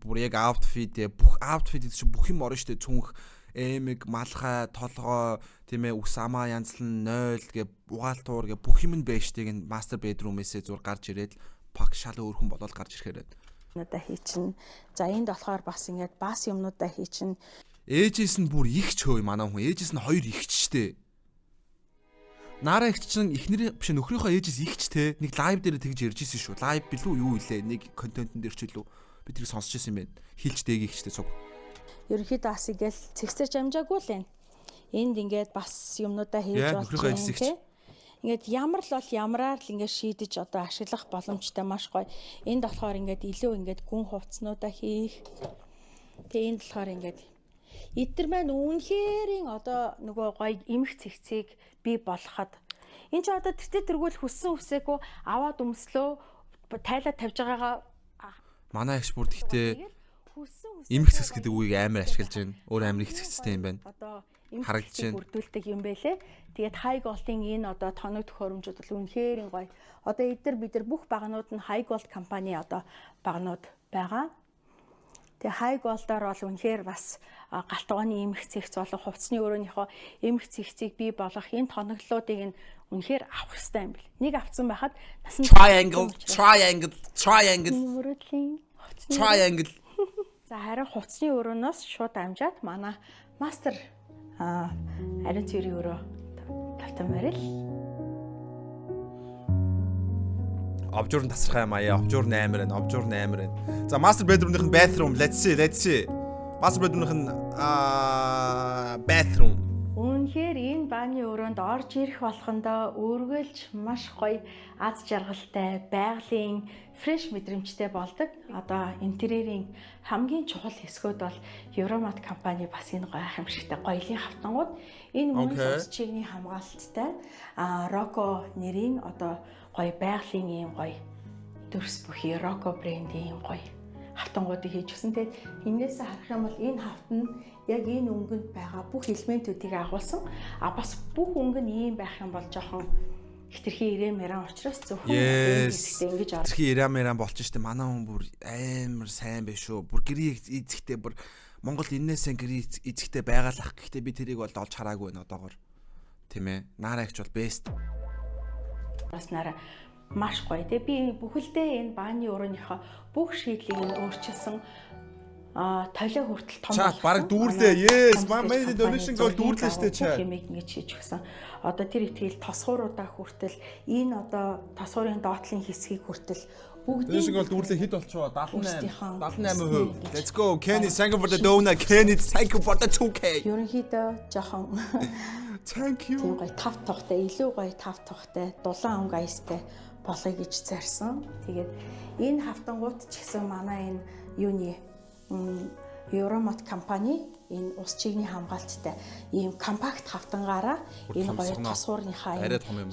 бүр яг outfit бүх outfit гэж бүх юм орно штэ цүнх эмэг малхай толгой тийм ээ усама янзлан 0 гэ угаалтуур гэ бүх юм нь бэштиг нь master bedroom-ээсээ зур гарч ирээд пак шал өөрхөн болоод гарч ирэхээр юмнуудаа хийчин. За энд болохоор бас ингээд бас юмнуудаа хийчин. Ээжээс нь бүр ихч хөөе манай хүн. Ээжээс нь 2 ихч штэ. Наараа ихч чинь эхнэр биш нөхрийнхөө ээжээс ихч те. Нэг лайв дээр тэгж ярьж исэн шүү. Лайв билүү юу илээ? Нэг контентын дээр ч илүү би тэрийг сонсч ирсэн юм байна. Хилж дээгийгчтэй цуг. Ерөнхийдөө бас ингээл цэгцэрч амжаагүй л байна. Энд ингээд бас юмнуудаа хийж болж байна. Ингээд ямар л бол ямраар л ингээд шийдэж одоо ашиглах боломжтой маш гоё. Энд болохоор ингээд илүү ингээд гүн хувцснуудаа хийх. Тэгээ энд болохоор ингээд эдгээр маань үнэхэрийн одоо нөгөө гоё эмх цэгцийг бий болгоход энэ ч одоо тэргүүл хүссэн үсээгүй аваад өмслөө тайлаад тавьж байгаагаа манай агш бүр гэхдээ эмх цэгц гэдэг үгийг амар ашиглаж байна. Өөр амар их цэгцтэй юм байна. Одоо харагдаж байна. Бүрдүүлдэг юм байлээ. Тэгээд Highgold-ийн энэ одоо тоног төхөөрөмжүүд бол үнэхээр гоё. Одоо эдгээр бид нар бүх багнууд нь Highgold компани одоо багнууд байгаа. Тэгээ Highgold-оор бол үнэхээр бас галтгооны эмх цэгц болон хувцсны өрөөнийхөө эмх цэгцийг бий болгох энэ тоноглолуудыг нь үнэхээр авах хэрэгтэй юм бэл. Нэг авцсан байхад насан triangle За харин хувцсны өрөөнөөс шууд амжаад манай мастер ариун цэврийн өрөө тавтан барил. Обжуурн тасархай маяа, обжуурн 8 байна. За мастер bedroom-ийн bathroom let's see. Master bedroom нь bathroom. Үнэхээр энэ бааны өрөөнд орж ирэх болгондоо өргөлж маш гоё аз жаргалтай, байгалийн фреш мэдрэмжтэй болдог. Одоо интерьерийн хамгийн чухал хэсгүүд бол Евромат компани бас энэ гайхамшигтай гоёлын хавтангууд. Энэ мөн улс чигний хамгаалттай Rocco нэрийн одоо гоё байгалийн ийм гоё төрс бүхий Rocco брендийн ийм гоё хавтангуудыг хийж өгсөн. Тэгээд энээс харах юм бол энэ хавт нь яг энэ өнгөнд байгаа бүх элементүүдийг агуулсан. Бас бүх өнгө нь ийм байх юм бол жоохон хитрхи ирэмэрэн учраас зөвхөн хэсэгтээ ингэж орох. Хитрхи ирэмэрэн болж штэ манай хүн бүр амар сайн биш үү. Бүр гэрээ эзэгтэй бүр Монгол энээсээ гэрээ эзэгтэй байгаалах. Гэхдээ би тэрийг бол олж хараагүй байна одоогор. Тийм ээ. Наараагч бол бест. Бас нараа маш гоё. Тэгээ би бүхэлдээ энэ бааны өрөөнийхөө бүх шийдлийг нь өөрчилсөн толио хүртэл том болгосон. Чаа баг дүүрлээ. Yes, манай donation гол дүүрлээ штэ чаа. Хэмээг ингэж хийж өгсөн. Одоо тэр итгэл тосгууруудаа хүртэл энэ одоо тосгуурын доотлын хэсгийг хүртэл бүгдийг donation гол дүүрлээ хэд болчихоо 78%. Let's go. Kenny, thank you for the donut. Kenny, thank you for the 2K. Ерөнхийдөө жоохон thank you. Тийм гоё тав тухтай, илүү гоё тав тухтай, дулаан өнгө аястай болохыг гэж зарсан. Тэгээд энэ хавтангууд ч гэсэн манай энэ юуны Евромат компани энэ ус чигний хамгаалттай ийм компакт хавтангаараа энэ гоё тосгуурныхаа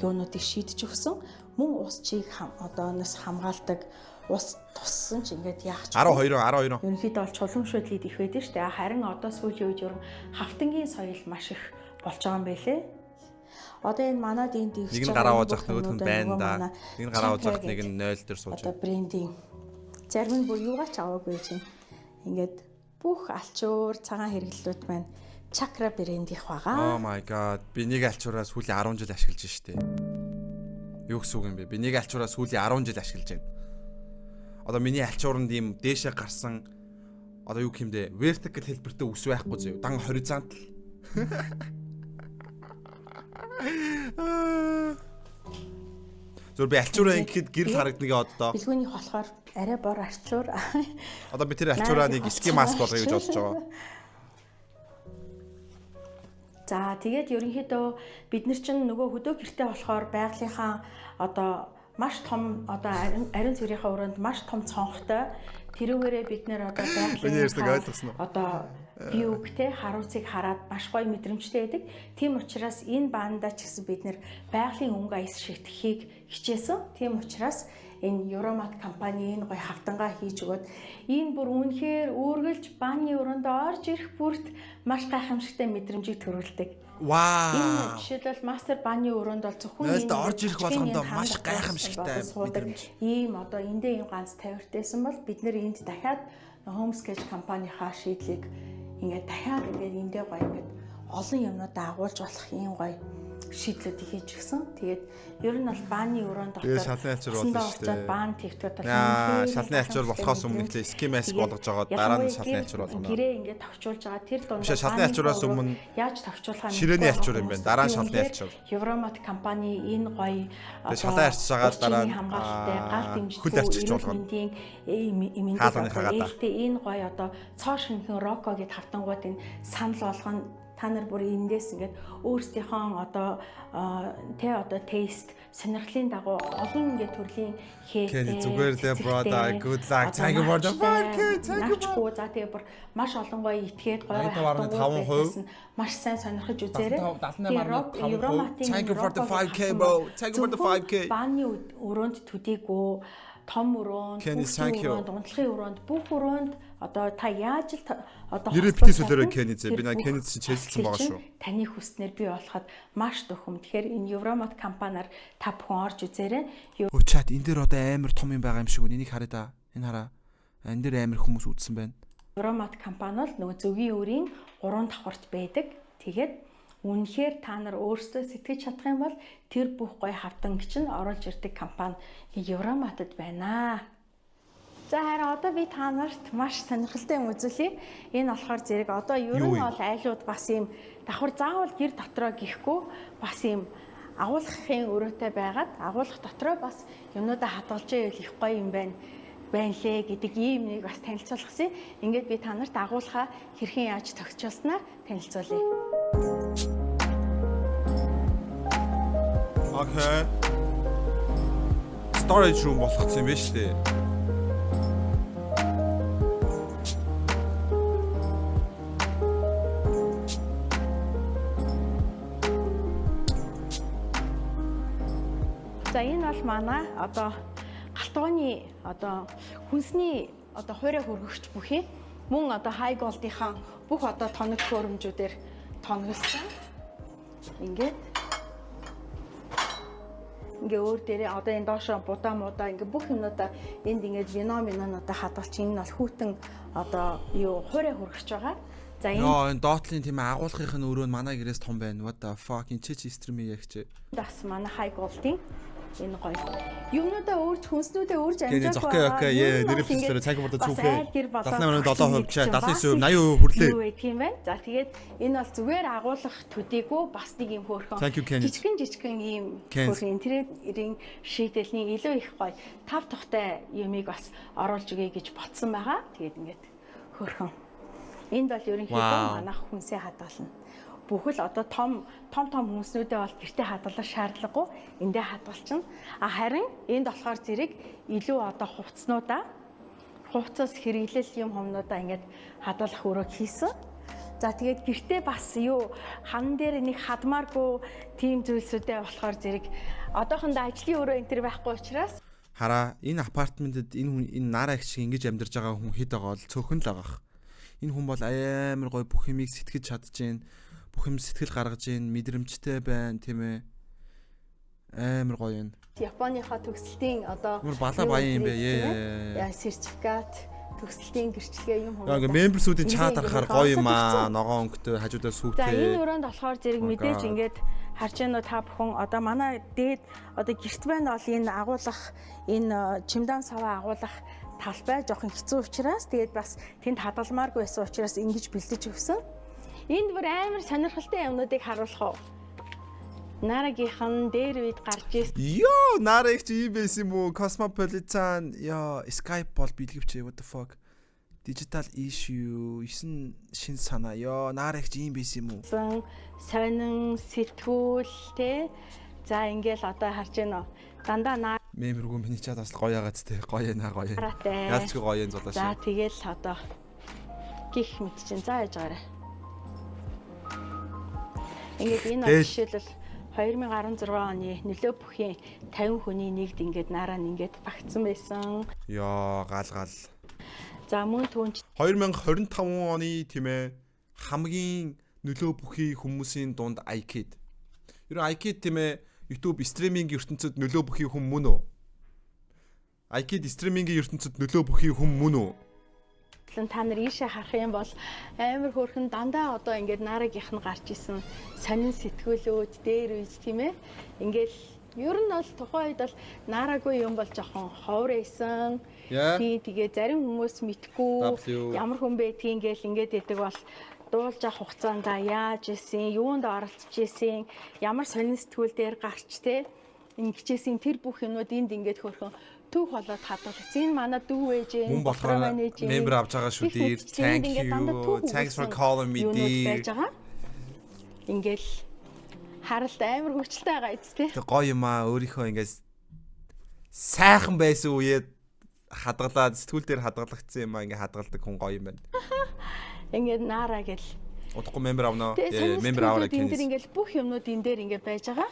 юунуудыг шийдэж өгсөн. Мөн ус чиг одооноос хамгаалдаг ус туссан ч ингээд яах ч 12. Ерөнхийдөө бол чулуун шүтлээд их байдаг шүү дээ. Харин одоо сүүлийн үед ерөн хавтангийн соёл маш их болж байгаа юм байлээ. Одоо энэ манад энэ дэвч нэг нь гараа уужах нөгөөх нь байна да. Нэг нь гараа уужах нэг нь 0 дээр сууж. Одоо брендинг зарим нь бүр юугаач аваагүй чинь ингээд бүх алчуур цагаан хэрэглэлүүд маань чакра брендийнх байгаа. Oh my god. Би нэг алчуураас сүүлийн 10 жил ашиглаж штэ. Юу гэсэн үг юм бэ? Би нэг алчуураас сүүлийн 10 жил ашиглаж байна. Одоо миний алчууранд ийм дээшээ гарсан одоо юу гэмдэ vertical хэлбэртэй үс байхгүй зөө. Дан horizontal. Зүр би алчуураа ингэхэд гэрэл харагдныг одоо. Билгүүнийх болохоор арай бор алчуур. Одоо би тэр алчуураа нэг ски маск болгоё гэж бодож байгаа. За тэгээд ерөнхийдөө бид нар чинь нөгөө хөдөө гэртээ болохоор байгалийнхаа одоо маш том одоо ариун цэврийнхаа өрөөнд маш том цонхтой тэрүүгээрээ бид нэр одоо байгалийн одоо вьюг те харуулцыг хараад маш гоё мэдрэмжтэй байдаг. Тийм учраас энэ баандаа ч гэсэн бид нэр байгалийн өнгө аяс шигтгэхийг хичээсэн. Тийм учраас энэ Евромат компани энэ гоё хавтангаа хийж өгөөд энэ бүр үнэхээр үргэлж бааны өрөөнд орж ирэх бүрт маш гайхамшигтай мэдрэмжийг төрүүлдэг. Вау. Энэ жишээлбэл мастер бааны өрөөнд бол зөвхөн энэ орж ирэх болгондоо маш гайхамшигтай мэдрэмж. Ийм одоо эндээ ийм ганц тавиртайсан бол бид нэр энд дахиад Homesketch компанийнхаа шийдлийг ингээд дахиад ингээд эндээ гоё ингээд олон юмнуудаа агуулж болох ийм гоё шийдлүүдийг хийж гисэн. Тэгээд ер нь бол бааны өрөөнд дотор шалны альчуур болно шүү дээ. Баан твтүүд бол шалны альчуур болохоос өмнө ихлэ ски маск болгож байгаа дараа нь шалны альчуур болгоно. Гэрээ ингээд тавчуулж байгаа тэр дунд шалны альчуураас өмнө яаж тавчуулах юм бэ? Ширээний альчуур юм байна. Дараа нь шалны альчуур. Евромат компани энэ гоё шалан арчиж байгаа дараа нь гал дэмждэг хөл арчиж болгоно. Энэ гоё одоо цоо шинхэн Rocco гэд хавтангууд энэ санал болгоно. Та нар бүр эндээс ингээд өөрсдийнхөө одоо тест сонирхлын дагуу олон ингээд төрлийн хээтэй зүгээр дээ brother good luck thank you for the 5K thank you за тэгээ бүр маш олон гоё итгээд гоё хавтангууд маш сайн сонирхож үзээрэй. Евроматын thank you for the 5K bro thank you for the 5K бааны өрөөнд төдийгөө том өрөөнд, унтлахын өрөөнд, бүх өрөөнд одоо та яаж л одоо битгий солиорой Kenny зэ би Kenny чинь чэйсэлсэн байгаа шүү. Таны хүснээр би болоход маш дөхөм. Тэгэхээр энэ Евромат компаниар та бүхэн орж үзээрэй. Чат энэ дээр одоо амар том юм байгаа юм шиг үнийг хараа да. Энэ хараа. Энэ дээр амар хүмүүс үзсэн байна. Евромат компани бол нөгөө зөвгийн өрийн 3 давхарт байдаг. Тэгээд үнэхээр та нар өөрсдөө сэтгэж чадах юм бол тэр бүх гоё хавтанг чинь оруулж ирдэг компани Евроматад байна. За харин одоо би та нарт маш сонирхолтой юм үзүүлье. Энэ болохоор зэрэг одоо ер нь бол айлууд бас ийм давхар заавал гэр дотроо гихгүй бас ийм агуулгахын өрөөтэй байгаад агуулгах дотроо бас юмнуудаа хадгалж ийл их гоё юм байна байлээ гэдэг ийм нэг бас танилцуулгасан. Ингээд би та нарт агуулга хэрхэн яаж тогтчихснаа танилцуулъя. Окей. Storage room болгоцсон юм байна шүү дээ. За энэ бол манай одоо галтгооны одоо хүнсний одоо хуурай хөргөгч бүхий мөн одоо high gold-ийн бүх одоо тоног төхөөрөмжүүдээр тоноглосон. Ингээд өөр дээрээ одоо энэ доошо будаа муудаа ингээ бүх юмудаа энд ингээд виноминуудаа хадгалч энэ бол хүүтэн одоо юу хуурай хөргөгч байгаа. За энэ доотлын тийм агуулгынх нь өөрөө манай гэрээс том байна. What the fuck энэ чи стрим ягч. Бас манай high gold-ийн энэ гоё. Юмнуудаа өөрч хүнснүүдээ өөрч амжаах байгаа. Окей, нэр хэлсээр цаг бүрдэ зүгхээ. 77% 79%, 80% хүрлээ. Юу гэх юм бэ? За тэгээд энэ бол зүгээр агуулгах төдийгүй бас нэг юм хөөрхөн. Жижигхэн ийм хөөрхөн интерьерийн шийдэлний илүү их гоё тав тухтай юмыг бас оруулж өгье гэж ботсон байгаа. Тэгээд ингээд хөөрхөн. Энд бол ерөнхийдөө манайх хүнсээ хадгална. Бүхэл одоо том хүнснүүдээ бол гэртээ хадгалах шаардлагагүй эндээ хадгалчихна. Харин энд болохоор зэрэг илүү одоо хувцас хэрэглэл юм хомнуудаа ингээд хадгалах өрөө хийсэн. За тэгээд гэртээ бас юу хан дээр нэг хадмааргүй тийм зүйлсүүдээ болохоор зэрэг одоохондоо ажлын өрөө энэ төр байхгүй учраас хараа энэ апартментэд энэ нараа их шиг ингэж амьдарч байгаа хүн хэд байгаа бол цөөхөн л байгаах. Энэ хүн бол амар гоё бүх юмыг сэтгэж чадчихээн. Бүх юм сэтгэл гаргаж ийн мэдрэмжтэй байна тийм ээ амар гоё юм. Японыхоо төгсөлтийн одоо балаа баян юм бэ сертификат төгсөлтийн гэрчлэгээ юм хүмүүс. Ингээ мемберсүүдийн чат харахаар гоё юм аа ногоон өнгөтэй хажуудаа сүүхтэй. За энэ өрөөнд болохоор зэрэг мэдээж ингээд харж байна уу та бүхэн одоо манай дээд одоо гэрт байна бол энэ агуулгах энэ чимдан саваа агуулгах талбай жоохон хэцүү учраас тэгээд бас тэнд хадгалмааргүй байсан учраас ингэж бэлдэж өгсөн. Энд бүр амар сонирхолтой юмнуудыг харуулах уу? Нарагийнхан дээр үед гарч ирсэн. Йоо, нараг чи ийм байсан юм уу? Cosmopolitan, яа, Skype бол билгэвч what the fuck. Digital issue, 9 шин санаа. Йоо, нараг чи ийм байсан юм уу? Сонин сэтгүүл те. За ингээл одоо харж байна уу? Дандаа мембергүй миний чад бас гоё ягац те. Гоё наа гоё. Яалч гоё энэ зулааш. За тэгэл одоо гих мэд чинь за яаж гаарай. Ингээд энэ жишээлбэл 2016 оны нөлөө бүхийн 50 хүний нэгд ингээд нараа ингээд багтсан байсан. Яа, гал. За мөн түүнч 2025 оны тийм ээ хамгийн нөлөө бүхий хүмүүсийн дунд iKid. Ер нь iKid тийм ээ YouTube стриминг ертөнцид нөлөө бүхий хүн мөн үү? iKid стримингийн ертөнцид нөлөө бүхий хүн мөн үү? Та нар ийшээ харах юм бол амар хөөрхөн дандаа одоо ингээд нарагийнх нь гарч исэн сонин сэтгүүлүүд дээр үйс тийм ээ. Ингээл ер нь бол тухайн үед бол нараагүй юм бол жоохон ховор байсан. Тэгээ зарим хүмүүс мэдгүй ямар хүн байдгийг ингээд яадаг бол дуулж авах хугацаанд яаж исэн, юунд оролцож исэн, ямар сонин сэтгүүл дээр гарч те ингэжсэн тэр бүх юмнууд энд ингээд хөөрхөн түүх болоод хадгалагдсан. Энэ манай дүү ээж мөн болохоор мембер авч байгаа шүү дээ. Thank you. Thanks for calling me dear. Ингээл харалт амар хөвчлөлтэй байгаа эцтэй. Тэг гоё юм аа. Өөрийнхөө ингээс сайхан байсан үеэд хадгалаад сэтгүүл дээр хадгалагдсан юм аа. Ингээ хадгалдаг хүн гоё юм байна. Ингээд наараа гэл. Удахгүй мембер авнаа. Мембер аваарай гэнэ. Энэ дэр ингээл бүх юмнууд энэ дээр ингээ байж байгаа.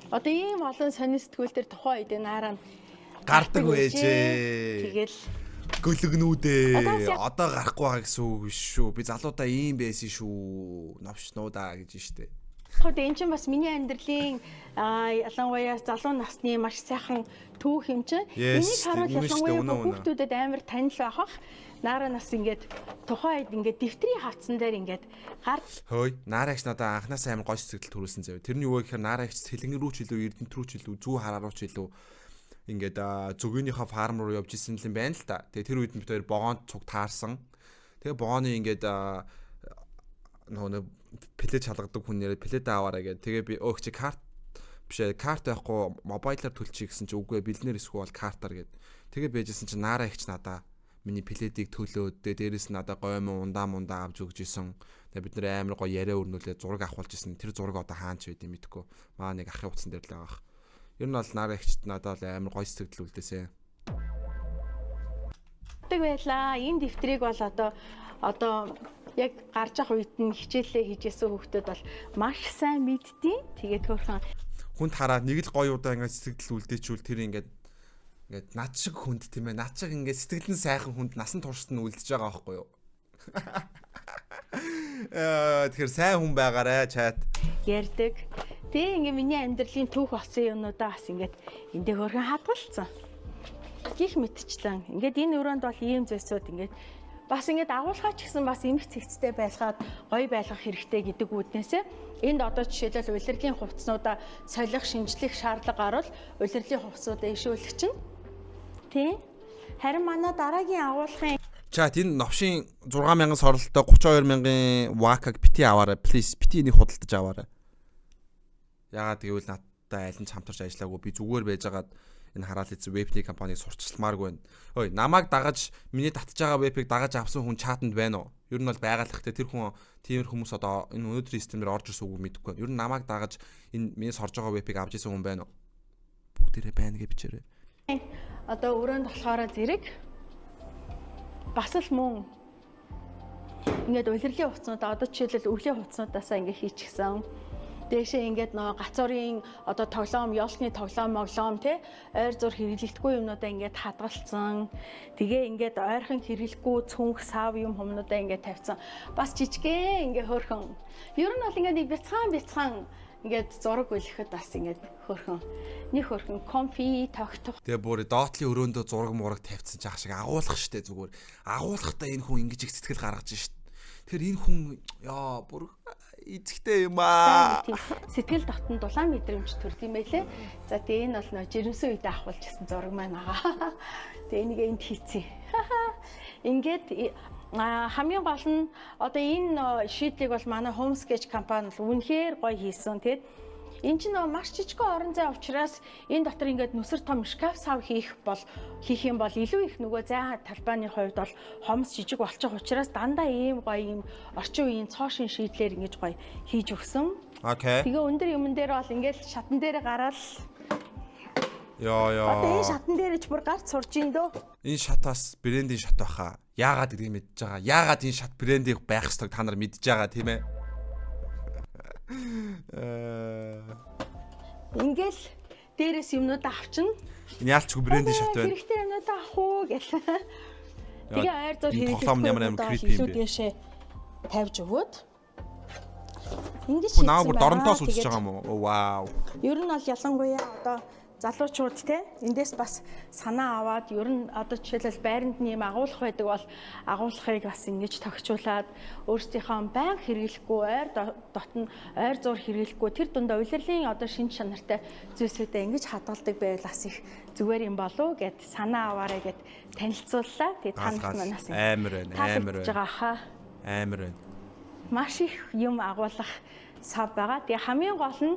Одоо ийм олон сонин сэтгүүл дээр тухайн үед наараа гардаг байжээ. Тэгэл гөлгнүүдээ одоо гарахгүй байгаа гэсэн үг биш шүү. Би залуудаа ийм байсан шүү. Новшнуудаа гэж штэ. Хөөд эн чинь бас миний амьдралын ялангуяа залуу насны маш сайхан түүх юм чинь. Энийг харуул ялангуяа хүүхдүүдэд амар танил байхах. Наара нас ингээд тухайн үед ингээд дэвтрийн хавцсан дээр ингээд хөөе наарагч надаа анханасаа амар гоё сэтгэл төрүүлсэн заяа. Тэрний юу гэхээр наарагч цэлэн рүү ч илүү эрдэнэт рүү ч илүү зүү хараа руу ч илүү ингээд зөгөөнийхөө фарм руу явж исэн юм байна л та. Тэгээ тэр үед бид хоёр богоонд цуг таарсан. Тэгээ богооны ингээд нөгөө плэт чалгадаг хүн нэрээ плэт аваарай гэдэг. Тэгээ би өөх чи карт биш ээ карт байхгүй мобайлаар төлчих гэсэн чи үгүй бэлнэр эсвэл картаар гэдэг. Тэгээ байжсэн чинь Нара ихч надаа миний пледийг төлөөд дээрээс нь надаа гоймо ундаа авч өгч исэн. Тэгээ бид нэр амар гоё яриа өрнүүлээ зураг авахулж исэн. Тэр зураг одоо хаанч байдгийг мэдэхгүй. Маа нэг ахын утсан дээр л байгаа. Ер нь бол Нара ихчд надад амар гоё сэтгэл үлдээсэн. Тэг байлаа. Энэ дэвтрийг бол одоо яг гарч ах үед нь хичээлээ хийжсэн хүүхдүүд бол маш сайн мэдтiin. Тэгээд хөөрхөн Хүнд хараад нэг л гоё удаа ингээд сэтгэл үлдээчүүл тэр ингээд над шиг хүнд тийм ээ. Над шиг ингээд сэтгэл нь сайхан хүнд насан туршид нь үлдэж байгаа байхгүй юу? Тэгэхээр сайн хүн байгаарэ чат. ярьдаг. Тэгээ ингээ миний амьдралын түүх болсон юмнуудаа бас ингээд эндээ хөөрхөн хадгалцсан. Гих мэдчлэн. Ингээд энэ өрөөнд бол ийм зүйлсүүд ингээд бас ингээд агуулгаач гэсэн бас эмх цэгцтэй байлгаад гоё байлгах хэрэгтэй гэдэг үүднээсээ энд одоо жишээлбэл улирлын хувцснуудаа солих, шинжлэх шаардлага гарвал улирлын хувцсуудаа ишүүлэх чинь тий. Харин манай дараагийн агуулгын Чат энэ новшийн 6000 соролттой 32000-ын вакаг бити аваарай. Please бити энийг худалдаж аваарай. Яагаад гэвэл надтай аль нь хамтарч ажиллаагүй би зүгээр байжгаад энэ хараал эзэн вебний компаниг сурчилмааргүй байна. Ой, намайг дагаж миний татж байгаа вебийг дагаж авсан хүн чатанд байна уу? Ер нь бол байгалахтай тэр хүн тиймэр хүмүүс одоо энэ өнөөдрийн системээр орж ирсэн үг мэдэхгүй. Ер нь намайг дагаж энэ миний сорж байгаа вебийг авч ирсэн хүн байна уу? Бүгдээрээ байна гэж бичээрэй. одоо өрөөнд болохоор зэрэг бас л мөн ингээд улирлын хувцснуудаа одоо жишээлбэл өвлийн хувцснуудаасаа ингээд хийчихсэн. Дээшээ ингээд нөгөө гацуурын одоо тоглоом, ёолсны тоглоом тий ойр зур хэрэглэгдэхгүй юмнуудаа ингээд хадгалсан. Тэгээ ингээд ойрхон хэрэглэхгүй цүнх сав юм хүмүүдээ ингээд тавьсан. Бас жижигхэн ингээд хөөрхөн. Ер нь бол ингээд бяцхан ингээд зураг үлэхэд бас ингээд нэг хөөрхөн конфи тогтох. Тэгээ бүр доотлын өрөөндөө зураг мураг тавьчихсан жаах шиг агуулгах штэ зүгээр. Агуулгахдаа энэ хүн ингэж их сэтгэл гаргаж штэ. Тэгэхээр энэ хүн яа бүр эцэгтэй юм аа. Сэтгэл дотн дулаан мэдрэмж төрд юм байлээ. За тэгээ энэ бол нөө жирэмсэн үед авахулжсэн зураг маань байгаа. Тэгээ энийг энд хийцээ. Ингээд хамгийн гол нь одоо энэ шийдлийг бол манай Homesketch компани бол үнэхээр гоё хийсэн. Тэгээд энэ чинь маш жижигхэн орон зай учраас энэ дотор ингээд нүсэр том шкаф сав хийх юм бол илүү их нөгөө зай талбайны хувьд бол хомс жижиг болчих учраас дандаа ийм гоё ийм орчин үеийн цоошин шийдлэр ингэж гоё хийж өгсөн. Окей. Тэгээ өндөр юмн дээр бол ингээд шатан дээр гараад Яа. Одоо энэ шатан дээрч бүр гарч сурж ин дөө. Энэ шатаас брендийн шат баха. Яагаад гэдгийг мэдж байгаа. Яагаад энэ шат брендийг байх ёстойг та нар мэдж байгаа тийм ээ. Ингээл дээрээс юмнууд авчин. Энэ яалчгүй брендийн шат байна. Хэрэгтэй юмнууд авах уу гэл. Тэгээ ойр зур хэрэглэх тоглоом ямар creepy юм бэ? Дэшээ тавьж өгөөд. Ингэж Хүн наа бүр доронтоос үзэж байгаа юм уу? Вау. Ер нь бол ялангуяа одоо залуучууд те эндээс бас санаа аваад ер нь одоо жишээлбэл байранд нэм агуулах байдаг бол агуулгыг бас ингэж тогтчуулаад өөрсдийнхөө байнга хэрэглэхгүй ойр дотн ойр зур хэрэглэхгүй тэр дундаа улирлын одоо шинж чанартай зүйлсүүдээ ингэж хадгалдаг байвал бас их зүгээр юм болов гэд санаа аваарэ гэд танилцууллаа. Тэгээд танах манаас амар байна. Амар байна. Маш их юм агуулах сав байгаа. Тэгээ хамгийн гол нь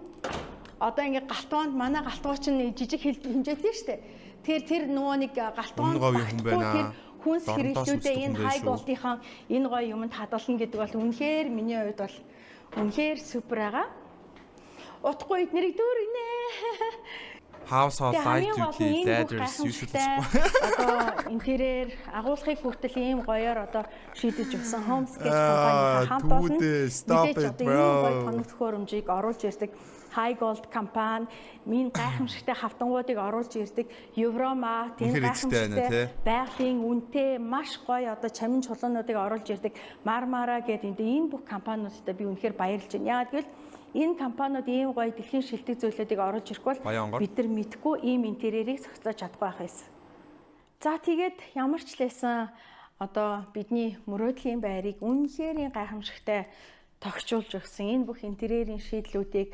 одоо ингээд галтгоонд манай галтгоо чинь жижиг хэмжээтэй шүү дээ. Тэр нөгөө нэг галтгоонд тэр хүнс хэрэглүүдээ энэ хай голдынхаа энэ гоё юмд хадгална гэдэг бол үнэхээр миний хувьд бол үнэхээр супер байгаа. Утгагүй эднэрийг дүүргэнэ. Household light duty ladders usually одоо интерьер агуулгыг хүртэл ийм гоёор одоо шийдэж өгсөн Homesketch компани хамт олон мэдээж одоо энэ гоё тохиомжийг оруулж ирдэг High Gold компани минь гайхамшигтай хавтангуудыг оруулж ирдэг Евромат энэ гайхамшигтай байгалийн үнэтэй маш гоё одоо чамин чулуунуудыг оруулж ирдэг Marmara гэдэг энэ бүх компаниудад би үнэхээр баярлж байна. Яагаад гэвэл энэ компаниуд ийм гоё дэлхийн шилдэг зүйлүүдийг оруулж ирэх бол бид нар мэдгүй ийм интерьерийг зохицуулж чадахгүй байх байсан. За тэгээд ямар ч лээсэн одоо бидний мөрөөдлийн байрыг үнэхээр гайхамшигтай тогтчулж өгсөн энэ бүх интерьерийн шийдлүүдийг